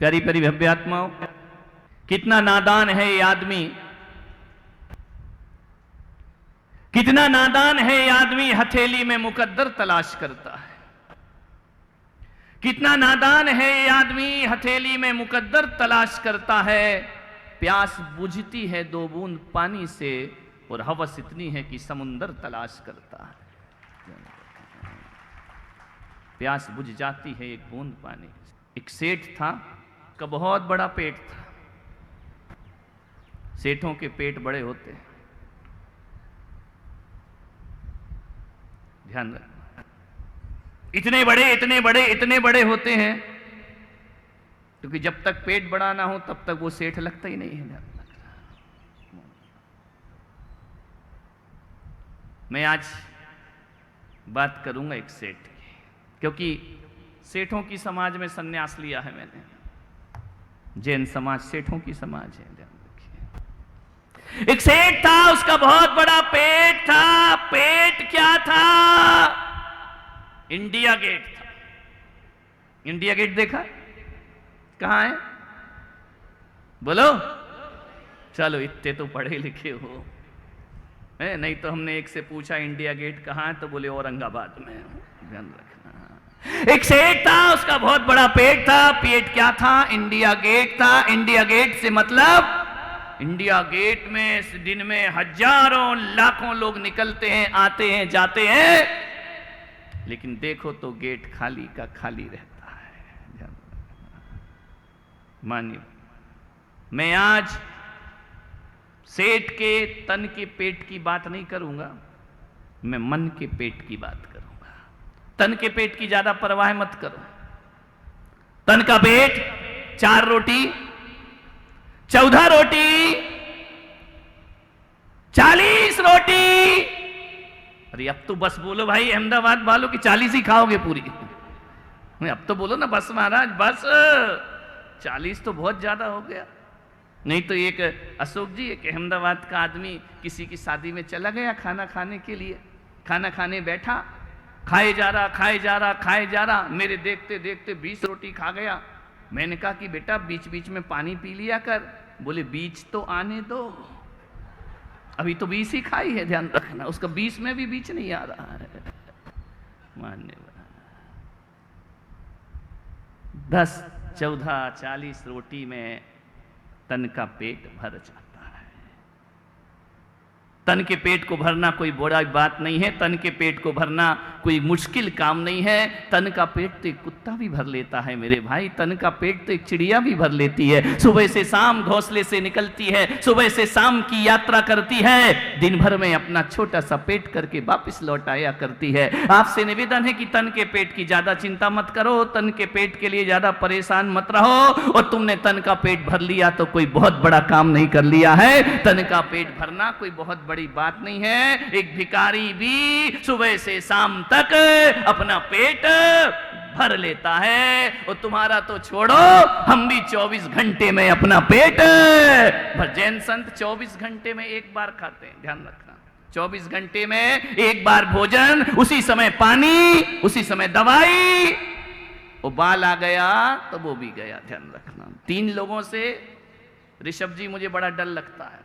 प्यारी प्यारी भव्य आत्माओं, कितना नादान है ये आदमी, कितना नादान है ये आदमी हथेली में मुकद्दर तलाश करता है। कितना नादान है ये आदमी हथेली में मुकद्दर तलाश करता है। प्यास बुझती है 2 बूंद पानी से और हवस इतनी है कि समुंदर तलाश करता है। प्यास बुझ जाती है 1 बूंद पानी। एक सेठ था, का बहुत बड़ा पेट था। सेठों के पेट बड़े होते हैं, ध्यान रखना। इतने बड़े इतने बड़े इतने बड़े होते हैं क्योंकि जब तक पेट बड़ा ना हो तब तक वो सेठ लगता ही नहीं है। मैं आज बात करूंगा एक सेठ की, क्योंकि सेठों की समाज में सन्यास लिया है मैंने। जैन समाज सेठों की समाज है, ध्यान रखिए। एक सेठ था, उसका बहुत बड़ा पेट था। पेट क्या था? इंडिया गेट था। इंडिया गेट देखा? कहां है? बोलो। चलो, इतने तो पढ़े लिखे हो, है? नहीं तो हमने एक से पूछा इंडिया गेट कहां है, तो बोले औरंगाबाद में। ध्यान रखना। एक सेठ था, उसका बहुत बड़ा पेट था। पेट क्या था? इंडिया गेट था। इंडिया गेट से मतलब इंडिया गेट में दिन में हजारों लाखों लोग निकलते हैं, आते हैं, जाते हैं, लेकिन देखो तो गेट खाली का खाली रहता है। मानिए, मैं आज सेठ के तन के पेट की बात नहीं करूंगा, मैं मन के पेट की बात करूंगा। तन के पेट की ज्यादा परवाह मत करो। तन का पेट 4 रोटी, 14 रोटी, 40 रोटी। अरे अब तो बस बोलो भाई अहमदाबाद वालों की 40 ही खाओगे पूरी। अब तो बोलो ना बस महाराज, बस 40 तो बहुत ज्यादा हो गया। नहीं तो एक अशोक जी, एक अहमदाबाद का आदमी किसी की शादी में चला गया खाना खाने के लिए। खाना खाने बैठा, खाए जा रहा खाए जा रहा खाए जा रहा। मेरे देखते देखते 20 रोटी खा गया। मैंने कहा कि बेटा बीच बीच में पानी पी लिया कर। बोले बीच तो आने दो, अभी तो 20 ही खाई है, ध्यान रखना। उसका 20 में भी बीच नहीं आ रहा है। मानने 10, 14, 40 रोटी में तन का पेट भर जाता है। तन के पेट को भरना कोई बड़ा बात नहीं है। तन के पेट को भरना कोई मुश्किल काम नहीं है। तन का पेट तो एक कुत्ता भी भर लेता है मेरे भाई। तन का पेट तो एक चिड़िया भी भर लेती है। सुबह से शाम घोंसले से निकलती है, सुबह से शाम की यात्रा करती है, दिन भर में अपना छोटा सा पेट करके वापस लौट आया करती है। आपसे निवेदन है कि तन के पेट की ज्यादा चिंता मत करो, तन के पेट के लिए ज्यादा परेशान मत रहो। और तुमने तन का पेट भर लिया तो कोई बहुत बड़ा काम नहीं कर लिया है। तन का पेट भरना कोई बहुत बड़ी बात नहीं है। एक भिखारी भी सुबह से शाम तक अपना पेट भर लेता है। और तुम्हारा तो छोड़ो, हम भी 24 घंटे में अपना पेट भर। जैन संत 24 घंटे में एक बार खाते हैं, ध्यान रखना। 24 घंटे में एक बार भोजन, उसी समय पानी, उसी समय दवाई। वो बाल आ गया तो वो भी गया, ध्यान रखना। 3 लोगों से ऋषभ जी मुझे बड़ा डर लगता है।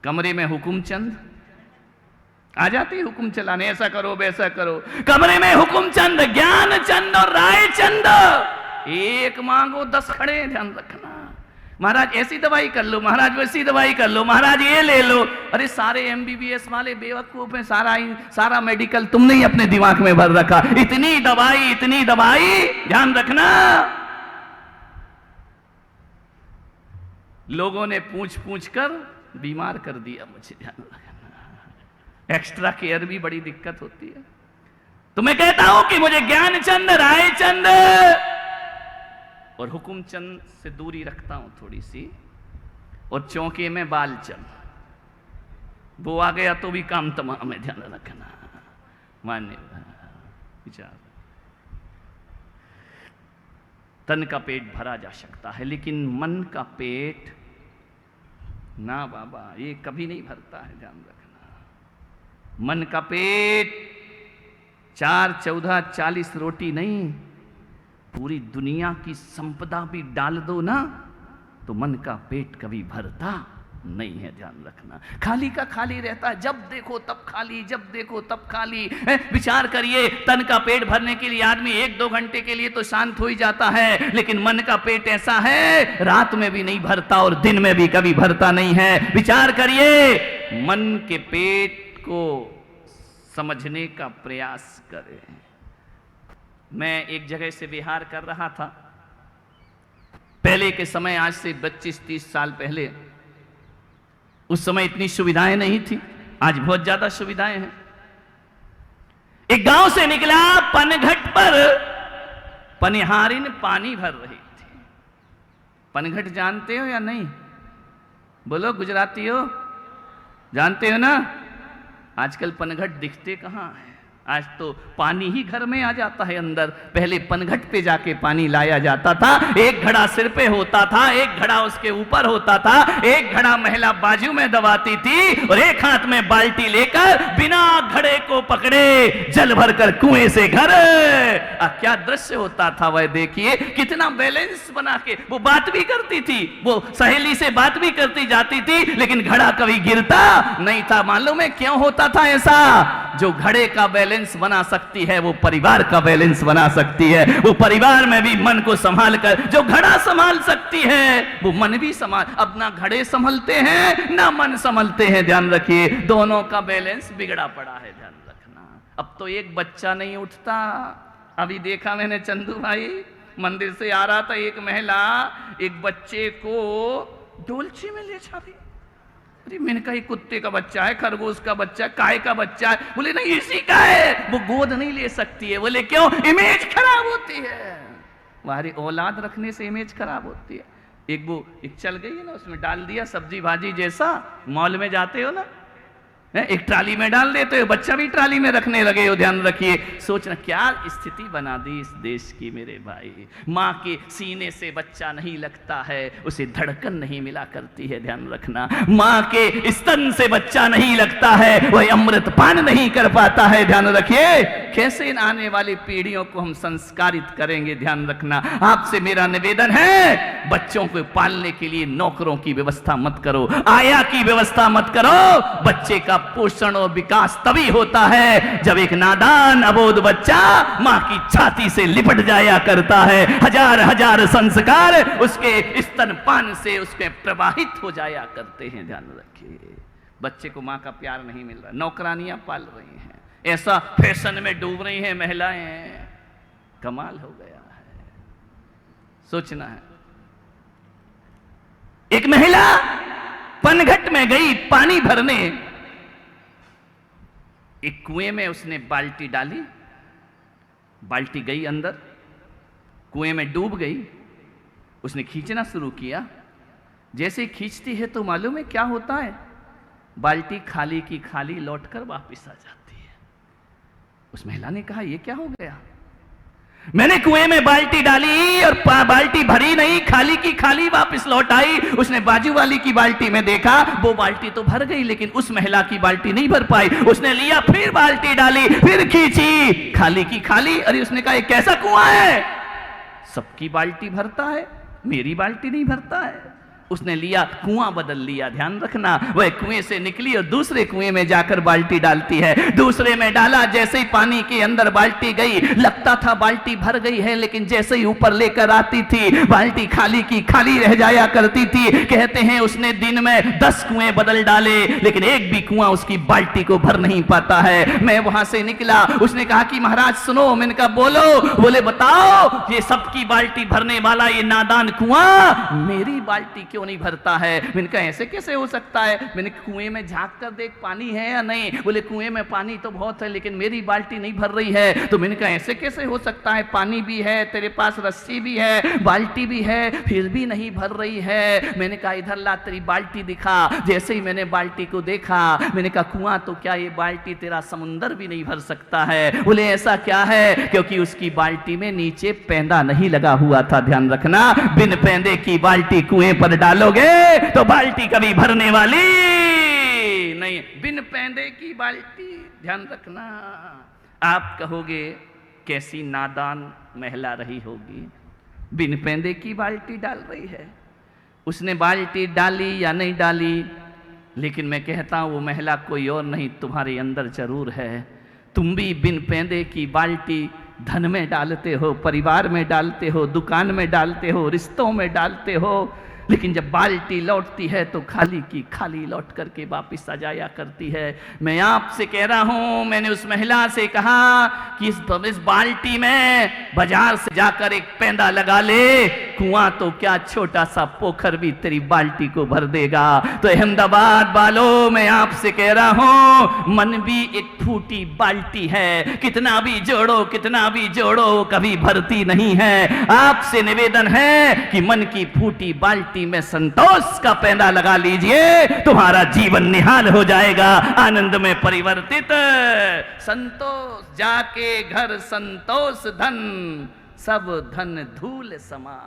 कमरे में हुकुमचंद आ जाती है हुकुम चलाने, ऐसा करो वैसा करो। कमरे में हुकुमचंद, ज्ञानचंद और रायचंद, एक मांगो 10 खड़े, ध्यान रखना। महाराज ऐसी दवाई कर लो, महाराज वैसी दवाई कर लो, महाराज ये ले लो। अरे सारे MBBS वाले बेवकूफ हैं, सारा मेडिकल तुमने ही अपने दिमाग में भर रखा। इतनी दवाई, इतनी दवाई, ध्यान रखना। लोगों ने पूछ पूछ कर बीमार कर दिया मुझे, ध्यान रखना। एक्स्ट्रा केयर भी बड़ी दिक्कत होती है। तो मैं कहता हूं कि मुझे ज्ञानचंद, रायचंद और हुकुमचंद से दूरी रखता हूं थोड़ी सी। और चौके में बालचंद, वो आ गया तो भी काम तमाम है, ध्यान रखना। मान्य विचार। तन का पेट भरा जा सकता है, लेकिन मन का पेट ना बाबा, ये कभी नहीं भरता है, ध्यान रखना। मन का पेट 4, 14, 40 रोटी नहीं, पूरी दुनिया की संपदा भी डाल दो ना तो मन का पेट कभी भरता नहीं है, ध्यान रखना। खाली का खाली रहता है, जब देखो तब खाली, जब देखो तब खाली। विचार करिए, तन का पेट भरने के लिए आदमी 1-2 घंटे के लिए तो शांत हो ही जाता है, लेकिन मन का पेट ऐसा है रात में भी नहीं भरता और दिन में भी कभी भरता नहीं है। विचार करिए, मन के पेट को समझने का प्रयास करें। मैं एक जगह से विहार कर रहा था, पहले के समय, आज से 25-30 साल पहले। उस समय इतनी सुविधाएं नहीं थी, आज बहुत ज्यादा सुविधाएं हैं। एक गांव से निकला, पनघट पर पनिहारिन पानी भर रही थी। पनघट जानते हो या नहीं? बोलो गुजराती हो, जानते हो ना? आजकल पनघट दिखते कहां है, आज तो पानी ही घर में आ जाता है अंदर। पहले पनघट पे जाके पानी लाया जाता था, एक घड़ा सिर पे होता था, एक घड़ा उसके ऊपर होता था, एक घड़ा महिला बाजू में दबाती थी और एक हाथ में बाल्टी लेकर बिना घड़े को पकड़े जल भरकर कुएं से घर। क्या दृश्य होता था वह, देखिए कितना बैलेंस बना के। वो बात भी करती थी, वो सहेली से बात भी करती जाती थी, लेकिन घड़ा कभी गिरता नहीं था। मालूम है क्यों होता था ऐसा? जो घड़े का बैलेंस बना सकती है वो परिवार का बैलेंस बना सकती है। वो परिवार में भी मन को संभाल कर, जो घड़ा संभाल सकती है वो मन भी संभाल। अब ना घड़े संभलते हैं ना मन संभलते हैं, ध्यान रखिए, दोनों का बैलेंस बिगड़ा पड़ा है, ध्यान रखना। अब तो एक बच्चा नहीं उठता। अभी देखा मैंने, चंदू भाई मंदिर से आ रहा था, एक महिला एक बच्चे को डोलची में ले जा रही। अरे मैंने कहा कुत्ते का बच्चा है, खरगोश का बच्चा, काय का बच्चा है। बोले नहीं इसी का है। वो गोद नहीं ले सकती है। बोले क्यों? इमेज खराब होती है। हमारी औलाद रखने से इमेज खराब होती है। एक चल गई है ना, उसमें डाल दिया सब्जी भाजी जैसा, मॉल में जाते हो ना, एक ट्राली में डाल देते हो, बच्चा भी ट्राली में रखने लगे हो, ध्यान रखिए। सोचना क्या स्थिति बना दी इस देश की मेरे भाई। माँ के सीने से बच्चा नहीं लगता है, उसे धड़कन नहीं मिला करती है, ध्यान रखना। माँ के स्तन से बच्चा नहीं लगता है, वह अमृत पान नहीं कर पाता है, ध्यान रखिए। कैसे इन आने वाली पीढ़ियों को हम संस्कारित करेंगे, ध्यान रखना। आपसे मेरा निवेदन है, बच्चों को पालने के लिए नौकरों की व्यवस्था मत करो, आया की व्यवस्था मत करो। बच्चे का पोषण और विकास तभी होता है जब एक नादान अबोध बच्चा मां की छाती से लिपट जाया करता है। हजार हजार संस्कार उसके स्तनपान से उसके प्रवाहित हो जाया करते हैं, ध्यान रखिए। बच्चे को मां का प्यार नहीं मिल रहा, नौकरानियां पाल रही हैं, ऐसा फैशन में डूब रही हैं महिलाएं, कमाल हो गया है। सोचना है, एक महिला पनघट में गई पानी भरने, एक कुएं में उसने बाल्टी डाली, बाल्टी गई अंदर, कुएं में डूब गई। उसने खींचना शुरू किया, जैसे खींचती है तो मालूम है क्या होता है? बाल्टी खाली की खाली लौटकर वापस आ जाती है। उस महिला ने कहा ये क्या हो गया? मैंने कुएं में बाल्टी डाली और बाल्टी भरी नहीं, खाली की खाली वापस लौट आई। उसने बाजू वाली की बाल्टी में देखा, वो बाल्टी तो भर गई, लेकिन उस महिला की बाल्टी नहीं भर पाई। उसने लिया, फिर बाल्टी डाली, फिर खींची, खाली की खाली। अरे उसने कहा ये कैसा कुआं है? सबकी बाल्टी भरता है, मेरी बाल्टी नहीं भरता है। उसने लिया, कुआं बदल लिया, ध्यान रखना। वह कुएं से निकली और दूसरे कुएं में जाकर बाल्टी डालती है। दूसरे में डाला, जैसे ही पानी के अंदर बाल्टी गई, लगता था बाल्टी भर गई है, लेकिन जैसे ही ऊपर लेकर आती थी बाल्टी खाली की खाली रह जाया करती थी। कहते हैं उसने दिन में 10 कुएं बदल डाले, लेकिन एक भी कुआं उसकी बाल्टी को भर नहीं पाता है। मैं वहां से निकला, उसने कहा कि महाराज सुनो। मैंने कहा बोलो। बोले बताओ, ये सबकी बाल्टी भरने वाला ये नादान कुआं मेरी बाल्टी क्यों नहीं भरता है? मैंने कहा ऐसे कैसे हो सकता है? मैंने कुएं में झांक कर देख पानी है या नहीं। बोले कुएं में पानी तो बहुत है, लेकिन मेरी बाल्टी नहीं भर रही है। तो मैंने कहा ऐसे कैसे हो सकता है? पानी भी है, तेरे पास रस्सी भी है, बाल्टी भी है, फिर भी नहीं भर रही है। मैंने कहा इधर ला, तेरी बाल्टी दिखा। जैसे ही मैंने बाल्टी को देखा, मैंने कहा कुआं तो क्या, ये बाल्टी तेरा समुंदर भी नहीं भर सकता है। बोले ऐसा क्या है? क्योंकि उसकी बाल्टी में नीचे पैंदा नहीं लगा हुआ था, ध्यान रखना। बिन पैंदे की बाल्टी कुएं पर डालोगे तो बाल्टी कभी भरने वाली नहीं। बिन पैंदे की बाल्टी, ध्यान रखना। आप कहोगे कैसी नादान महिला रही होगी, बिन पैंदे की बाल्टी डाल रही है। उसने बाल्टी डाली या नहीं डाली, लेकिन मैं कहता हूं वो महिला कोई और नहीं, तुम्हारे अंदर जरूर है। तुम भी बिन पैंदे की बाल्टी धन में डालते हो, परिवार में डालते हो, दुकान में डालते हो, रिश्तों में डालते हो, लेकिन जब बाल्टी लौटती है तो खाली की खाली लौट करके वापिस आ जाया करती है। मैं आपसे कह रहा हूं, मैंने उस महिला से कहा कि इस बाल्टी में बाजार से जाकर एक पैंदा लगा ले, कुआं तो क्या छोटा सा पोखर भी तेरी बाल्टी को भर देगा। तो अहमदाबाद वालों, मैं आपसे कह रहा हूं, मन भी एक फूटी बाल्टी है, कितना भी जोड़ो कितना भी जोड़ो कभी भरती नहीं है। आपसे निवेदन है कि मन की फूटी बाल्टी में संतोष का पैंदा लगा लीजिए, तुम्हारा जीवन निहाल हो जाएगा, आनंद में परिवर्तित। संतोष जाके घर संतोष धन, सब धन धूल समा।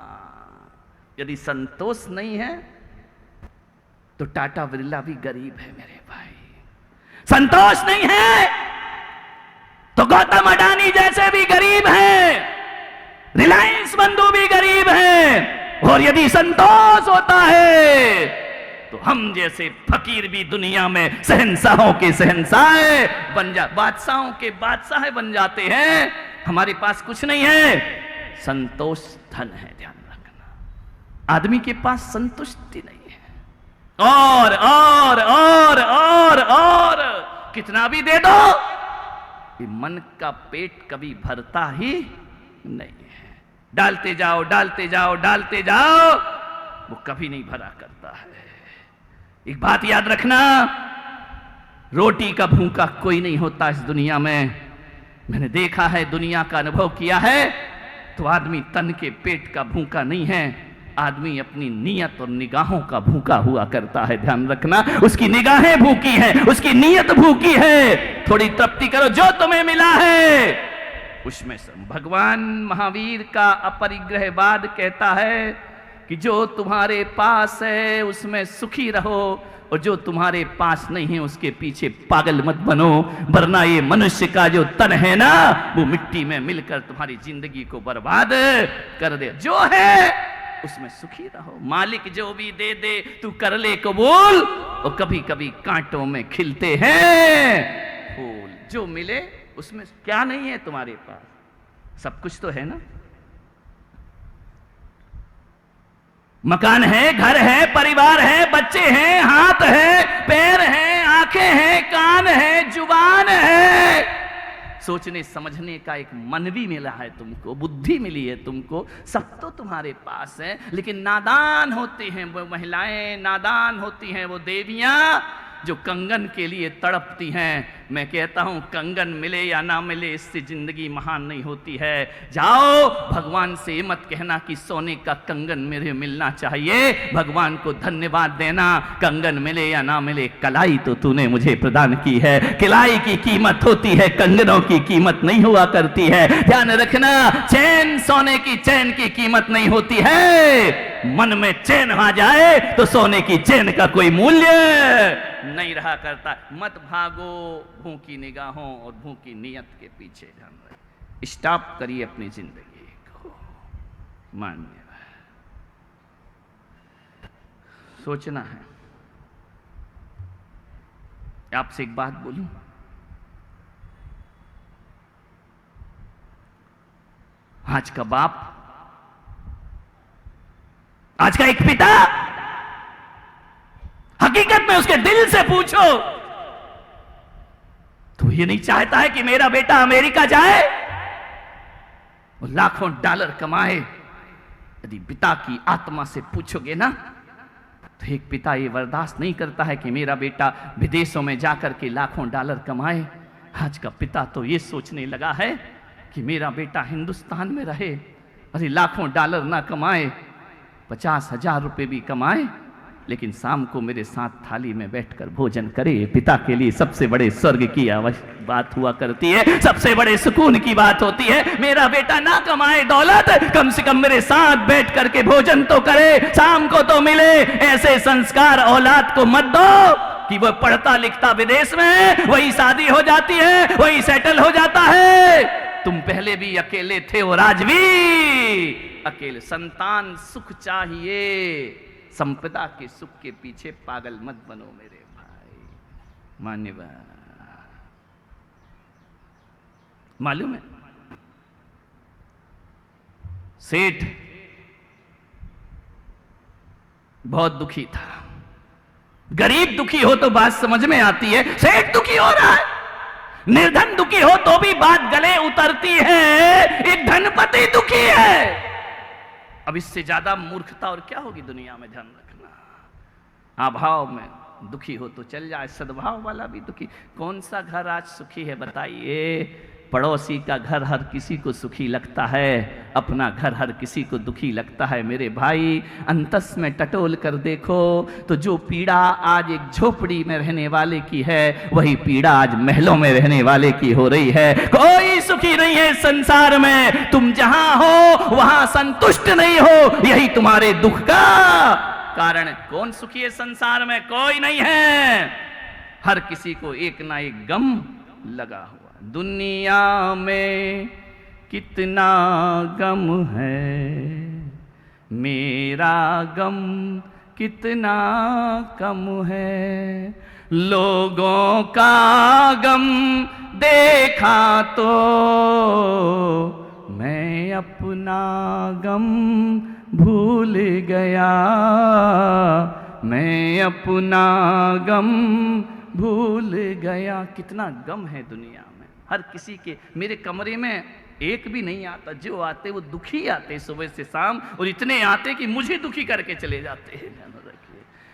यदि संतोष नहीं है तो टाटा बिरला भी गरीब है मेरे भाई। संतोष नहीं है तो गौतम अडानी जैसे भी गरीब हैं, रिलायंस बंधु भी गरीब हैं। और यदि संतोष होता है तो हम जैसे फकीर भी दुनिया में शहंशाहों के शहंशाह बन जा, बादशाहों के बादशाह बन जाते हैं। हमारे पास कुछ नहीं है, संतोष धन है, ध्यान रखना। आदमी के पास संतुष्टि नहीं है, और कितना भी दे दो, ये मन का पेट कभी भरता ही नहीं है। डालते जाओ डालते जाओ डालते जाओ, वो कभी नहीं भरा करता है। एक बात याद रखना, रोटी का भूखा कोई नहीं होता इस दुनिया में। मैंने देखा है, दुनिया का अनुभव किया है, तो आदमी तन के पेट का भूखा नहीं है, आदमी अपनी नियत और निगाहों का भूखा हुआ करता है। ध्यान रखना, उसकी निगाहें भूखी हैं, उसकी नियत भूखी है। थोड़ी तृप्ति करो जो तुम्हें मिला है उसमें। भगवान महावीर का अपरिग्रहवाद कहता है कि जो तुम्हारे पास है उसमें सुखी रहो, और जो तुम्हारे पास नहीं है उसके पीछे पागल मत बनो, वरना ये मनुष्य का जो तन है ना, वो मिट्टी में मिलकर तुम्हारी जिंदगी को बर्बाद कर दे। जो है उसमें सुखी रहो, मालिक जो भी दे दे तू कर ले कबूल, और कभी कभी कांटों में खिलते हैं फूल। जो मिले उसमें क्या नहीं है तुम्हारे पास, सब कुछ तो है ना। मकान है, घर है, परिवार है, बच्चे हैं, हाथ है, पैर हैं, आंखें हैं, कान है, जुबान है, सोचने समझने का एक मन भी मिला है तुमको, बुद्धि मिली है तुमको, सब तो तुम्हारे पास है। लेकिन नादान होती हैं वो महिलाएं, नादान होती हैं वो देवियां जो कंगन के लिए तड़पती हैं। मैं कहता हूं, कंगन मिले या ना मिले इससे जिंदगी महान नहीं होती है। जाओ, भगवान से मत कहना कि सोने का कंगन मेरे मिलना चाहिए, भगवान को धन्यवाद देना, कंगन मिले या ना मिले, कलाई तो तूने मुझे प्रदान की है। कलाई की कीमत होती है, कंगनों की कीमत नहीं हुआ करती है। ध्यान रखना, चैन, सोने की चैन की कीमत नहीं होती है। मन में चैन आ जाए तो सोने की चैन का कोई मूल्य नहीं रहा करता। मत भागो भूखी निगाहों और भूखी नियत के पीछे। स्टॉप करिए अपनी जिंदगी को, मानिए, सोचना है। आपसे एक बात बोलूं, आज का बाप, आज का एक पिता, हकीकत में उसके दिल से पूछो तो ये नहीं चाहता है कि मेरा बेटा अमेरिका जाए और लाखों डॉलर कमाए। यदि पिता की आत्मा से पूछोगे ना, तो एक पिता ये बर्दाश्त नहीं करता है कि मेरा बेटा विदेशों में जाकर के लाखों डॉलर कमाए। आज का पिता तो ये सोचने लगा है कि मेरा बेटा हिंदुस्तान में रहे, अरे लाखों डॉलर ना कमाए, 50,000 रुपए भी कमाए, लेकिन शाम को मेरे साथ थाली में बैठकर भोजन करे। पिता के लिए सबसे बड़े स्वर्ग की बात हुआ करती है, सबसे बड़े सुकून की बात होती है। मेरा बेटा ना कमाए दौलत, कम से कम मेरे साथ बैठ करके भोजन तो करे, शाम को तो मिले। ऐसे संस्कार औलाद को मत दो कि वो पढ़ता लिखता विदेश में, वही शादी हो जाती है, वही सेटल हो जाता है। तुम पहले भी अकेले थे और आज भी अकेले। संतान सुख चाहिए, संपदा के सुख के पीछे पागल मत बनो मेरे भाई। मान्यवर मालूम है, सेठ बहुत दुखी था। गरीब दुखी हो तो बात समझ में आती है, सेठ दुखी हो रहा है। निर्धन दुखी हो तो भी बात गले उतरती है, एक धनपति दुखी है। अब इससे ज्यादा मूर्खता और क्या होगी दुनिया में, ध्यान रखना। अभाव में दुखी हो तो चल जाए, सद्भाव वाला भी दुखी। कौन सा घर आज सुखी है बताइए? पड़ोसी का घर हर किसी को सुखी लगता है, अपना घर हर किसी को दुखी लगता है। मेरे भाई अंतस में टटोल कर देखो तो जो पीड़ा आज एक झोपड़ी में रहने वाले की है, वही पीड़ा आज महलों में रहने वाले की हो रही है। कोई सुखी नहीं है संसार में, तुम जहां हो वहां संतुष्ट नहीं हो, यही तुम्हारे दुख का कारण। कौन सुखी है संसार में? कोई नहीं है। हर किसी को एक ना एक गम लगा हुआ। दुनिया में कितना गम है, मेरा गम कितना कम है। लोगों का गम देखा तो मैं अपना गम भूल गया, मैं अपना गम भूल गया। कितना गम है दुनिया में, हर किसी के। मेरे कमरे में एक भी नहीं आता, जो आते वो दुखी आते सुबह से शाम, और इतने आते कि मुझे दुखी करके चले जाते हैं।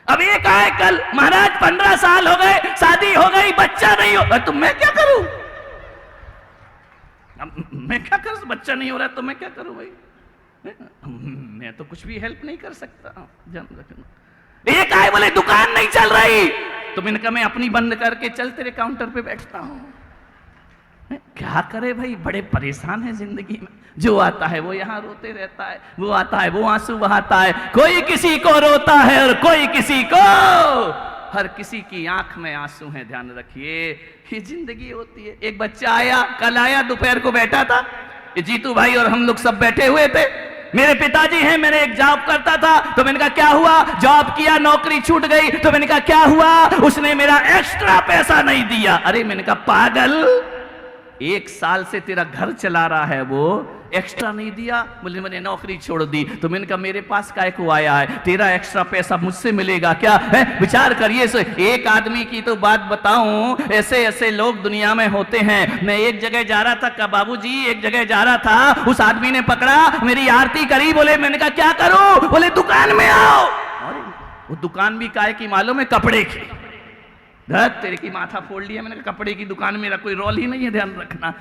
अब एक आए कल, महाराज 15 साल हो गए, शादी हो गई, बच्चा नहीं हो, तो मैं क्या करूं? मैं क्या करूं? बच्चा नहीं हो रहा तो मैं क्या करूं भाई? मैं तो कुछ भी हेल्प नहीं कर सकता, ध्यान रखना। एक आए बोले दुकान नहीं चल रही, तो मैंने कहा मैं अपनी बंद करके चल तेरे काउंटर पे बैठता हूं। क्या करे भाई, बड़े परेशान है जिंदगी में। जो आता है वो यहाँ रोते रहता है, वो आता है वो आंसू बहाता है। कोई किसी को रोता है और कोई किसी को, हर किसी की आंख में आंसू है। ध्यान रखिए, ये जिंदगी होती है। एक बच्चा आया, कल आया, दोपहर को बैठा था, ये जीतू भाई और हम लोग सब बैठे हुए थे। मेरे पिताजी हैं, मैंने एक जॉब करता था, तो मैंने कहा क्या हुआ? जॉब किया, नौकरी छूट गई। तो मैंने कहा क्या हुआ? उसने मेरा एक्स्ट्रा पैसा नहीं दिया। अरे मैंने कहा पागल, 1 साल से तेरा घर चला रहा है, वो एक्स्ट्रा नहीं दिया? बोले मैंने नौकरी छोड़ दी। तो मैंने कहा मेरे पास काय को आया है, तेरा एक्स्ट्रा पैसा मुझसे मिलेगा क्या है? विचार करिए। एक आदमी की तो बात बताऊं, ऐसे ऐसे लोग दुनिया में होते हैं। मैं एक जगह जा रहा था, बाबूजी एक जगह जा रहा था, उस आदमी ने पकड़ा, मेरी आरती करी। बोले मैंने कहा क्या करूं? बोले दुकान में आओ। अरे वो दुकान भी काय की मालूम है? कपड़े की। तेरे की माथा फोड़ लिया। मैंने कहा कपड़े की दुकान, मेरा कोई रोल ही नहीं है, ध्यान रखना।